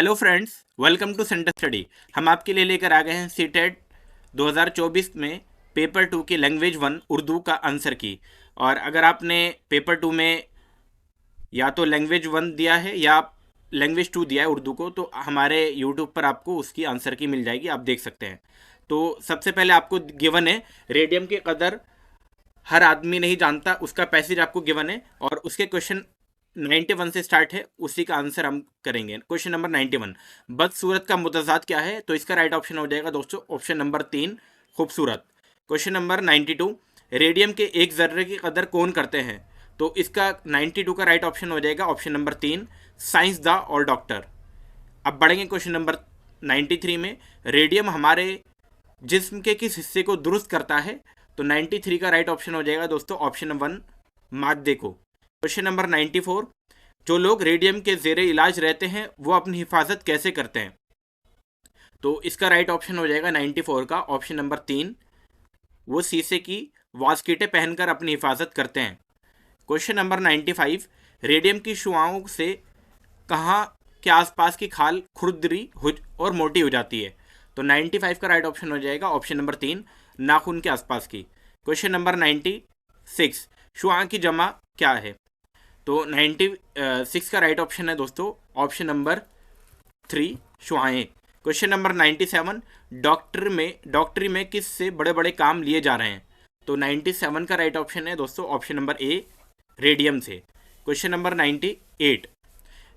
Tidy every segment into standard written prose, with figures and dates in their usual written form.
Hello friends, welcome to centre study. हम आपके लिए लेकर आ गए हैं सीटेट 2024 में पेपर 2 की लैंग्वेज 1 उर्दू का आंसर की। और अगर आपने पेपर 2 में या तो लैंग्वेज 1 दिया है या लैंग्वेज 2 दिया है उर्दू को, तो हमारे यूट्यूब पर आपको उसकी आंसर की मिल जाएगी, आप देख सकते हैं। तो सबसे पहले आपको गिवन है रेडियम की कदर हर आदमी नहीं जानता, उसका पैसेज आपको गिवन है और उसके क्वेश्चन 91 से स्टार्ट है, उसी का आंसर हम करेंगे। क्वेश्चन नंबर 91, बदसूरत का मुतजाद क्या है? तो इसका राइट ऑप्शन हो जाएगा दोस्तों ऑप्शन नंबर 3, खूबसूरत। क्वेश्चन नंबर 92, रेडियम के एक जर्रे की कदर कौन करते हैं? तो इसका 92 का राइट ऑप्शन हो जाएगा ऑप्शन नंबर 3, साइंसदां और डॉक्टर। अब बढ़ेंगे क्वेश्चन नंबर 93 में, रेडियम हमारे जिस्म के किस हिस्से को दुरुस्त करता है? तो 93 का राइट ऑप्शन हो जाएगा दोस्तों ऑप्शन नंबर 1, मादे को। क्वेश्चन नंबर 94, जो लोग रेडियम के जेरे इलाज रहते हैं वो अपनी हिफाजत कैसे करते हैं? तो इसका राइट ऑप्शन हो जाएगा 94 का ऑप्शन नंबर 3, वो शीशे की वास्कीटें पहनकर अपनी हिफाजत करते हैं। क्वेश्चन नंबर 95, रेडियम की शुआओं से कहाँ के आसपास की खाल खुरदरी और मोटी हो जाती है? तो 95 का राइट ऑप्शन हो जाएगा ऑप्शन नंबर 3, नाखून के आसपास की। क्वेश्चन नंबर 96, शुआ की जमा क्या है? तो 96 का राइट ऑप्शन है दोस्तों ऑप्शन नंबर 3, शुआएं। क्वेश्चन नंबर 97, डॉक्टरी में किस से बड़े बड़े काम लिए जा रहे हैं? तो 97 का राइट ऑप्शन है दोस्तों ऑप्शन नंबर ए, रेडियम से। क्वेश्चन नंबर 98,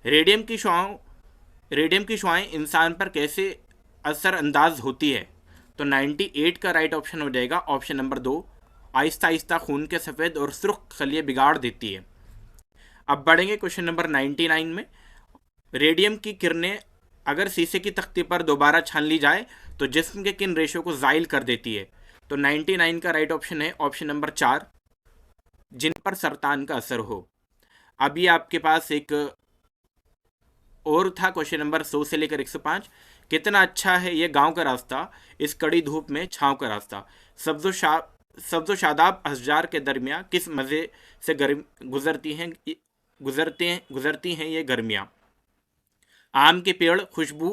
रेडियम की शुआएं इंसान पर कैसे असरअंदाज होती है? तो 98 का राइट ऑप्शन हो जाएगा ऑप्शन नंबर 2, आहिस्ता आहिस्ता खून के सफ़ेद और सुर्ख खलिए बिगाड़ देती है। अब बढ़ेंगे क्वेश्चन नंबर 99 में, रेडियम की किरणें अगर शीशे की तख्ती पर दोबारा छान ली जाए तो जिस्म के किन रेशों को ज़ाइल कर देती है? तो 99 का राइट ऑप्शन है ऑप्शन नंबर 4, जिन पर सरतान का असर हो। अभी आपके पास एक और था क्वेश्चन नंबर 100 से लेकर 105, कितना अच्छा है ये गांव का रास्ता, इस कड़ी धूप में छाँव का रास्ता, सब्ज़ो शादाब अशजार के दरमियाँ किस मज़े से गुजरती हैं ये गर्मियाँ। आम के पेड़ खुशबू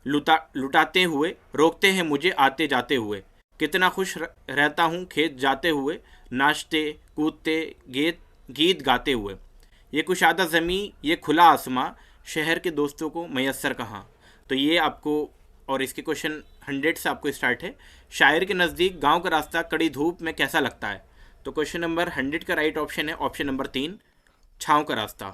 लुटाते हुए रोकते हैं मुझे आते जाते हुए, कितना खुश रहता हूँ खेत जाते हुए, नाचते कूदते गीत गाते हुए, ये कुशादा ज़मीं ये खुला आसमां, शहर के दोस्तों को मैसर कहाँ। तो ये आपको, और इसके क्वेश्चन 100 से आपको स्टार्ट है, शायर के नज़दीक गांव का रास्ता कड़ी धूप में कैसा लगता है? तो क्वेश्चन नंबर 100 का राइट ऑप्शन है ऑप्शन नंबर 3, छाँव का रास्ता।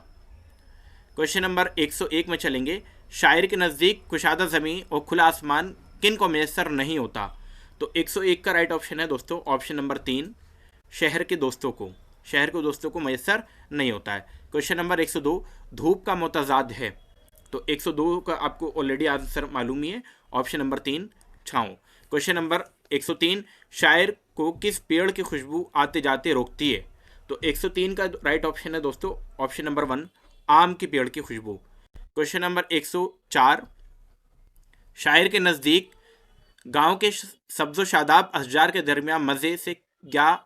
क्वेश्चन नंबर 101 में चलेंगे, शायर के नज़दीक कुशादा ज़मीं और खुला आसमान किन को मैसर नहीं होता? तो 101 का राइट ऑप्शन है दोस्तों ऑप्शन नंबर 3, शहर के दोस्तों को मैसर नहीं होता है। क्वेश्चन नंबर 102, धूप का मुतजाद है? तो 102 का आपको ऑलरेडी आंसर मालूम ही है, ऑप्शन नंबर 3, छाँव। क्वेश्चन नंबर 103, शायर को किस पेड़ की खुशबू आते जाते रोकती है? तो 103 का राइट ऑप्शन है दोस्तों ऑप्शन नंबर 1, आम के पेड़ की खुशबू। क्वेश्चन नंबर 104, शायर के नज़दीक गांव के सब्ज़ो शादाब अशजार के दरमियान मज़े से क्या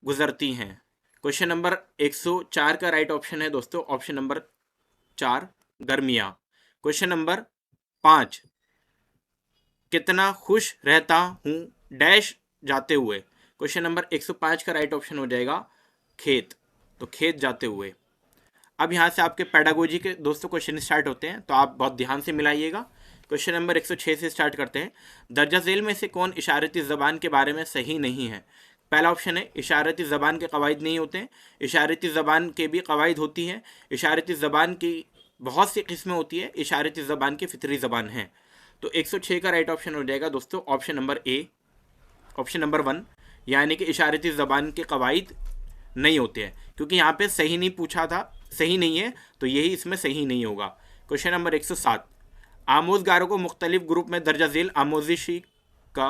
गुजरती हैं? क्वेश्चन नंबर 104 का राइट ऑप्शन है दोस्तों ऑप्शन नंबर 4, गर्मियाँ। क्वेश्चन नंबर 5, कितना खुश रहता हूँ डैश जाते हुए। क्वेश्चन नंबर 105 का राइट ऑप्शन हो जाएगा खेत, तो खेत जाते हुए। अब यहाँ से आपके पेडागोजी के दोस्तों क्वेश्चन स्टार्ट होते हैं, तो आप बहुत ध्यान से मिलाइएगा। क्वेश्चन नंबर 106 से स्टार्ट करते हैं, दर्जा झेल में से कौन इशारती ज़बान के बारे में सही नहीं है? पहला ऑप्शन है इशारती ज़बान के कवायद नहीं होते हैं, इशारती ज़बान के भी कवायद होती हैं, इशारती ज़बान की बहुत सी किस्में होती है, इशारती ज़बान की फितरी ज़बान है। तो 106 का राइट ऑप्शन हो जाएगा दोस्तों option number A, option number 1, यानी कि इशारती ज़बान के कवायद नहीं होते हैं, क्योंकि यहाँ पे सही नहीं पूछा था, सही नहीं है, तो यही इसमें सही नहीं होगा। क्वेश्चन नंबर 107, आमोजगारों को मुख्तलिफ ग्रुप में दर्जा झेल आमोजिशी का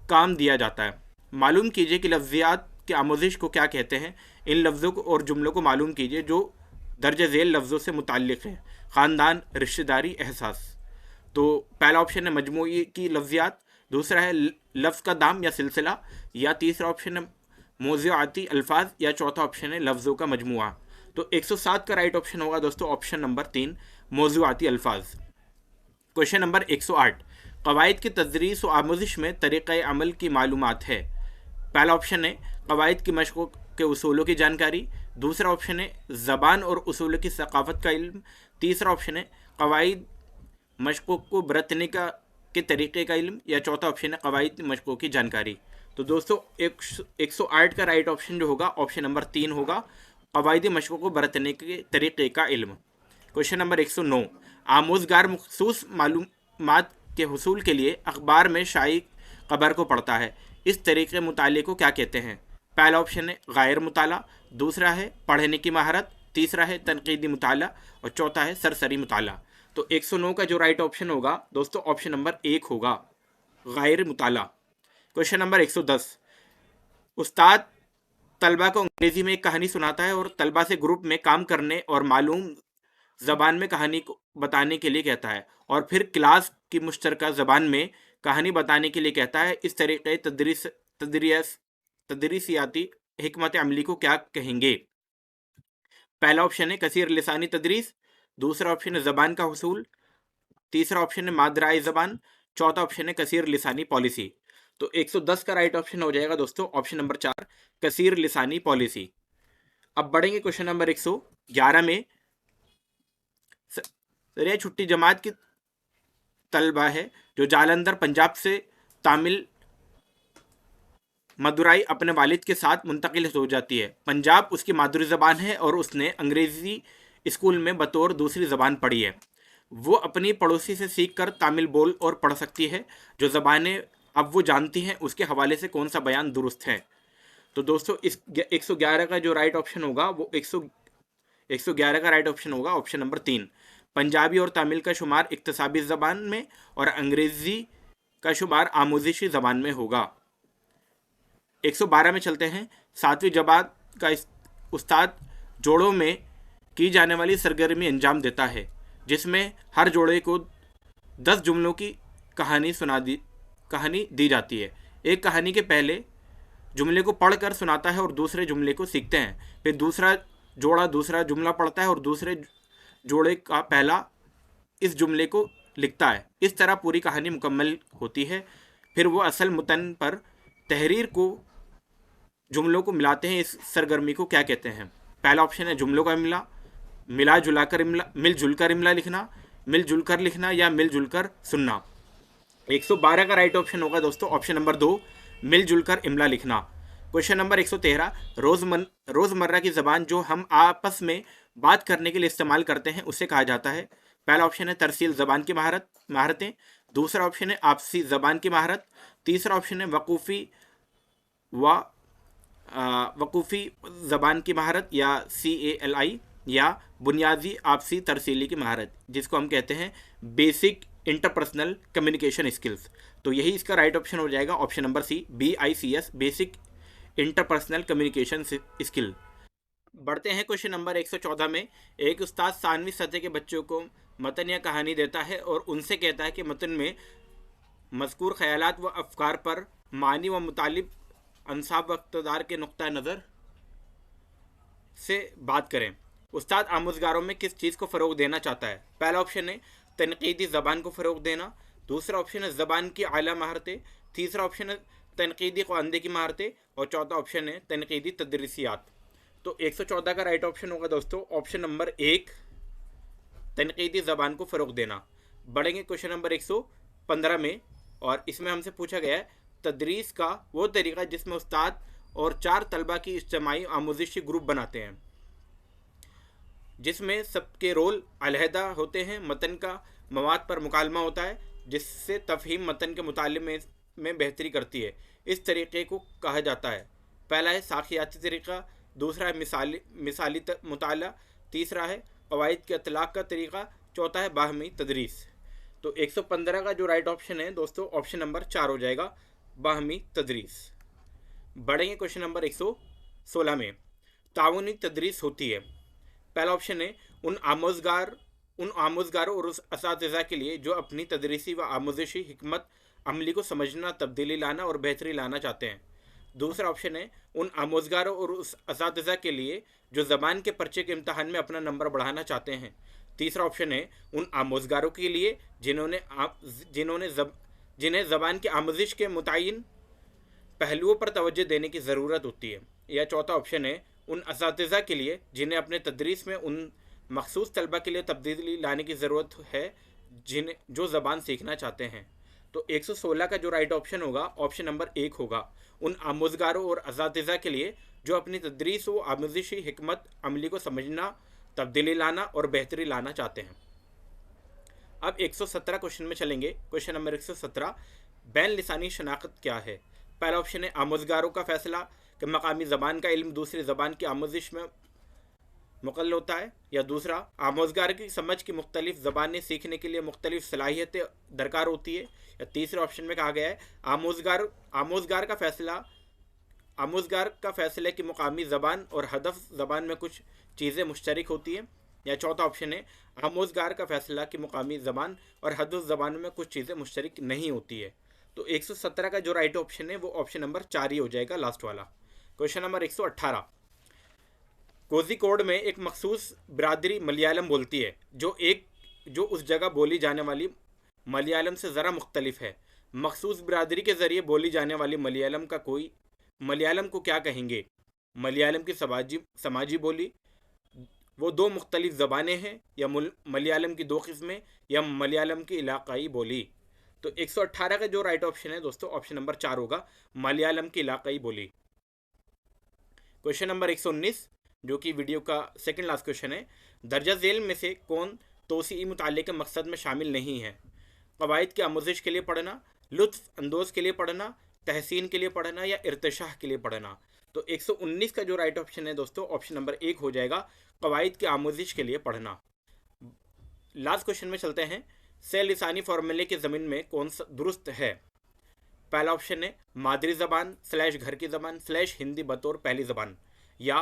काम दिया जाता है, मालूम कीजिए कि लफ्ज़ियात की आमोजिश को क्या कहते हैं? इन लफ्ज़ों को और जुमलों को मालूम कीजिए जो दर्जा झेल लफ्ज़ों से मुताल्लिक़ है, ख़ानदान, रिश्तेदारी, एहसास। तो पहला ऑप्शन है मजमूई की लफ्ज़ियात, दूसरा है लफ्ज़ का दाम या सिलसिला, या तीसरा ऑप्शन है मौज़ूआती अल्फाज, या चौथा ऑप्शन है लफ्ज़ों का मजमुआ। तो 107 का राइट ऑप्शन होगा दोस्तों ऑप्शन नंबर 3, मौज़ूआती अल्फाज। क्वेश्चन नंबर 108, कवायद की तदरीस व आमोजिश में तरीक़े अमल की मालूमात है। पहला ऑप्शन है कवायद की मशक़ों के उसूलों की जानकारी, दूसरा ऑप्शन है ज़बान और उसूलों की सकाफ़त का इल्म, तीसरा ऑप्शन है कवायद मशक़ों को बरतने के तरीक़े का इल्म, या चौथा ऑप्शन है कवायद मशक़ों की जानकारी। तो दोस्तों 108 का राइट ऑप्शन जो होगा ऑप्शन नंबर 3 होगा, कवायदी मशक़ों को बरतने के तरीक़े का इल्म। क्वेश्चन नंबर 109, आमोज़गार मखसूस मालूमात के हुसूल के लिए अखबार में शाई खबर को पढ़ता है, इस तरीक़े मुताले को क्या कहते हैं? पहला ऑप्शन है गायर मुताला, दूसरा है पढ़ने की महारत, तीसरा है तनकीदी मुताला और चौथा है सरसरी मुताला। तो 109 का जो राइट ऑप्शन होगा दोस्तों ऑप्शन नंबर 1 होगा, गायर मुताला। क्वेश्चन नंबर 110, उस्ताद तलबा को अंग्रेजी में एक कहानी सुनाता है और तलबा से ग्रुप में काम करने और मालूम ज़बान में कहानी को बताने के लिए कहता है, और फिर क्लास की मुश्तरका ज़बान में कहानी बताने के लिए कहता है। इस तरीक़े तदरीसियाती हिकमत अमली को क्या कहेंगे? पहला ऑप्शन है कसीर लिसानी तदरीस, दूसरा ऑप्शन है ज़बान का हुसूल, तीसरा ऑप्शन है मादराए ज़बान, चौथा ऑप्शन है कसीर लिसानी पॉलिसी। तो 110 का राइट ऑप्शन हो जाएगा दोस्तों ऑप्शन नंबर 4, कसीर लिसानी पॉलिसी। अब बढ़ेंगे क्वेश्चन नंबर 111 में। सरिया छुट्टी जमात की तलबा है जो जालंधर पंजाब से तामिल मदुराई अपने वालिद के साथ मुंतकिल हो जाती है। पंजाब उसकी मादरी ज़बान है और उसने अंग्रेज़ी स्कूल में बतौर दूसरी ज़बान पढ़ी है। वो अपनी पड़ोसी से सीख कर तामिल बोल और पढ़ सकती है। जो ज़बानें अब वो जानती हैं उसके हवाले से कौन सा बयान दुरुस्त है? तो दोस्तों इस 111 का जो राइट ऑप्शन होगा वो 111 का राइट ऑप्शन होगा ऑप्शन नंबर 3, पंजाबी और तमिल का शुमार इक्तसाबी ज़बान में और अंग्रेज़ी का शुमार आमोजिशी ज़बान में होगा। 112 में चलते हैं। 7वीं जमात का उस्ताद जोड़ों में की जाने वाली सरगर्मी अंजाम देता है जिसमें हर जोड़े को 10 जुमलों की कहानी दी जाती है। एक कहानी के पहले जुमले को पढ़कर सुनाता है और दूसरे जुमले को सीखते हैं। फिर दूसरा जोड़ा दूसरा जुमला पढ़ता है और दूसरे जोड़े का पहला इस जुमले को लिखता है। इस तरह पूरी कहानी मुकम्मल होती है। फिर वो असल मुतन पर तहरीर को जुमलों को मिलाते हैं। इस सरगर्मी को क्या कहते हैं? पहला ऑप्शन है जुमलों का इमला, मिलजुल कर इमला लिखना, मिलजुल कर लिखना या मिलजुल कर सुनना। 112 का राइट ऑप्शन होगा दोस्तों ऑप्शन नंबर 2, मिलजुल कर इमला लिखना। क्वेश्चन नंबर 113, रोज़मर्रा की ज़बान जो हम आपस में बात करने के लिए इस्तेमाल करते हैं उसे कहा जाता है। पहला ऑप्शन है तरसील ज़बान की महारतें, दूसरा ऑप्शन है आपसी ज़बान की महारत, तीसरा ऑप्शन है वकूफ़ी ज़बान की महारत या CALI, या बुनियादी आपसी तरसीली की महारत जिसको हम कहते हैं बेसिक इंटरपर्सनल कम्युनिकेशन स्किल्स। तो यही इसका राइट ऑप्शन हो जाएगा option number C, BICS, basic interpersonal communication skill. बढ़ते हैं क्वेश्चन नंबर 114 में। एक उस्ताद 7वीं सतह के बच्चों को मतन या कहानी देता है और उनसे कहता है कि मतन में मज़कूर ख्यालात व अफकार पर मानी व मुतालिब अंसाब व इक़्तिदार के नुक्ता नज़र से बात करें। उस्ताद आमोज़गारों में किस चीज़ को फ़रोग़ देना चाहता है? पहला ऑप्शन है तनक़ीदी ज़बान को फ़रोग़ देना, दूसरा ऑप्शन है ज़बान की आला महारतें, तीसरा ऑप्शन है तनक़ीदी ख़वानदे की महारतें और चौथा ऑप्शन है तनक़ीदी तदरीसियात। तो 114 का राइट ऑप्शन होगा दोस्तों ऑप्शन नंबर 1, तनक़ीदी ज़बान को फ़रोग़ देना। बढ़ेंगे क्वेश्चन नंबर 115 में, और इसमें हमसे पूछा गया है तदरीस का वो तरीक़ा जिसमें उस्ताद और 4 तलबा की इज्तिमाई आमोज़िशी ग्रुप बनाते हैं, जिसमें सबके रोल अलहदा होते हैं। मतन का मवाद पर मुकालमा होता है जिससे तफ़हीम मतन के मुताले में बेहतरी करती है। इस तरीक़े को कहा जाता है। पहला है साखियाती तरीक़ा, दूसरा है मिसाली मुताला, तीसरा है क़वाइद के इतलाक़ का तरीक़ा, चौथा है बाहमी तदरीस। तो 115 का जो राइट ऑप्शन है दोस्तों ऑप्शन नंबर 4 हो जाएगा, बाहमी तदरीस। बढ़ेंगे क्वेश्चन नंबर 116 में। ताउनी तदरीस होती है। पहला ऑप्शन है उन आमोज़गारों और उस असातिज़ा के लिए जो अपनी तदरीसी व आमोज़िशी हिकमत अमली को समझना, तब्दीली लाना और बेहतरी लाना चाहते हैं। दूसरा ऑप्शन है उन आमोज़गारों और उस असातिज़ा के लिए जो ज़बान के पर्चे के इम्तहान में अपना नंबर बढ़ाना चाहते हैं। तीसरा ऑप्शन है उन आमोजगारों के लिए जिन्हें ज़बान की आमोजिश के मुतय्यन पहलुओं पर तवज्जो देने की ज़रूरत होती है। या चौथा ऑप्शन है उन असातिज़ा के लिए जिन्हें अपने तदरीस में उन मखसूस तलबा के लिए तब्दीली लाने की ज़रूरत है जिन्हें जो ज़बान सीखना चाहते हैं। तो 116 का जो राइट ऑप्शन होगा ऑप्शन नंबर 1 होगा, उन आमोजगारों और असातिज़ा के लिए जो अपनी तदरीस व आमोजिशी हिकमत अमली को समझना, तब्दीली लाना और बेहतरी लाना चाहते हैं। अब 117 क्वेश्चन में चलेंगे। क्वेश्चन नंबर 117, बैन लिसानी शनाख्त क्या है? पहला ऑप्शन है आमोजगारों का फैसला कि मकामी ज़बान का इल्म दूसरी ज़बान की आमोजिश में मुकल्ल होता है। या दूसरा, आमोजगार की समझ की मुख्तलिफ ज़बानें सीखने के लिए मुख्तलिफ सलाहियतें दरकार होती है। या तीसरे ऑप्शन में कहा गया है आमोजगार का फ़ैसला कि मुकामी ज़बान और हदफ ज़बान में कुछ चीज़ें मुश्तरक होती हैं। या चौथा ऑप्शन है आमोजगार का फ़ैसला कि मुकामी ज़बान और हदफ ज़बान में कुछ चीज़ें मुश्तरक नहीं होती है। तो 117 का जो राइट ऑप्शन है वो ऑप्शन नंबर 4 ही हो जाएगा, लास्ट वाला। क्वेश्चन नंबर 118, कोझिकोड में एक मखसूस बिरादरी मलयालम बोलती है जो उस जगह बोली जाने वाली मलयालम से ज़रा मुख्तलिफ है। मखसूस बिरादरी के ज़रिए बोली जाने वाली मलयालम को क्या कहेंगे? मलयालम की समाजी बोली, वो दो मुख्तलिफ ज़बानें हैं, या मलयालम की दो किस्में, या मलयालम की इलाकाई बोली। तो 118 का जो राइट ऑप्शन है दोस्तों ऑप्शन नंबर 4 होगा, मलयालम की इलाकाई बोली। क्वेश्चन नंबर 119 जो कि वीडियो का सेकंड लास्ट क्वेश्चन है, दर्जा झेल में से कौन तोसी मुताले के मकसद में शामिल नहीं है? कवायद की आमोजिश के लिए पढ़ना, लुत्फ़ अंदोज़ के लिए पढ़ना, तहसीन के लिए पढ़ना, या इर्तिशाह के लिए पढ़ना। तो 119 का जो राइट ऑप्शन है दोस्तों ऑप्शन नंबर 1 हो जाएगा, कवायद की आमोजिश के लिए पढ़ना। लास्ट क्वेश्चन में चलते हैं, से लिसानी फार्मूले की ज़मीन में कौन सा दुरुस्त है? पहला ऑप्शन है मादरी ज़बान / घर की ज़बान / हिंदी बतौर पहली ज़बान। या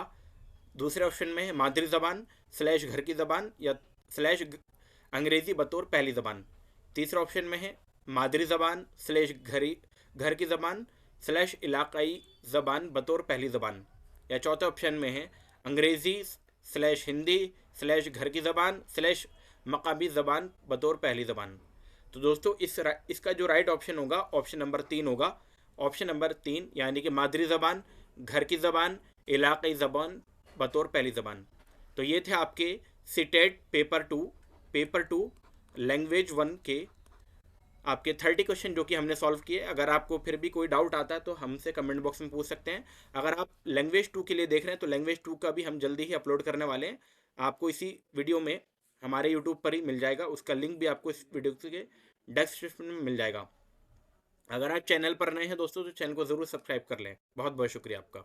दूसरे ऑप्शन में है मादरी ज़बान / घर की ज़बान या / अंग्रेज़ी बतौर पहली ज़बान। तीसरा ऑप्शन में है मादरी ज़बान / घर की ज़बान / इलाकाई ज़बान बतौर पहली ज़बान। या चौथे ऑप्शन में है अंग्रेज़ी / हिंदी / घर की ज़बान / मकामी ज़बान बतौर पहली ज़बान। तो दोस्तों इसका जो राइट ऑप्शन होगा ऑप्शन नंबर 3 होगा। ऑप्शन नंबर 3 यानी कि मादरी ज़बान, घर की ज़बान, इलाकाई ज़बान बतौर पहली ज़बान। तो ये थे आपके सीटेट पेपर 2 लैंग्वेज 1 के आपके 30 क्वेश्चन जो कि हमने सॉल्व किए। अगर आपको फिर भी कोई डाउट आता है तो हमसे कमेंट बॉक्स में पूछ सकते हैं। अगर आप लैंग्वेज 2 के लिए देख रहे हैं तो लैंग्वेज 2 का भी हम जल्दी ही अपलोड करने वाले हैं। आपको इसी वीडियो में हमारे यूट्यूब पर ही मिल जाएगा, उसका लिंक भी आपको इस वीडियो के डिस्क्रिप्शन में मिल जाएगा। अगर आप चैनल पर नए हैं दोस्तों तो चैनल को ज़रूर सब्सक्राइब कर लें। बहुत बहुत शुक्रिया आपका।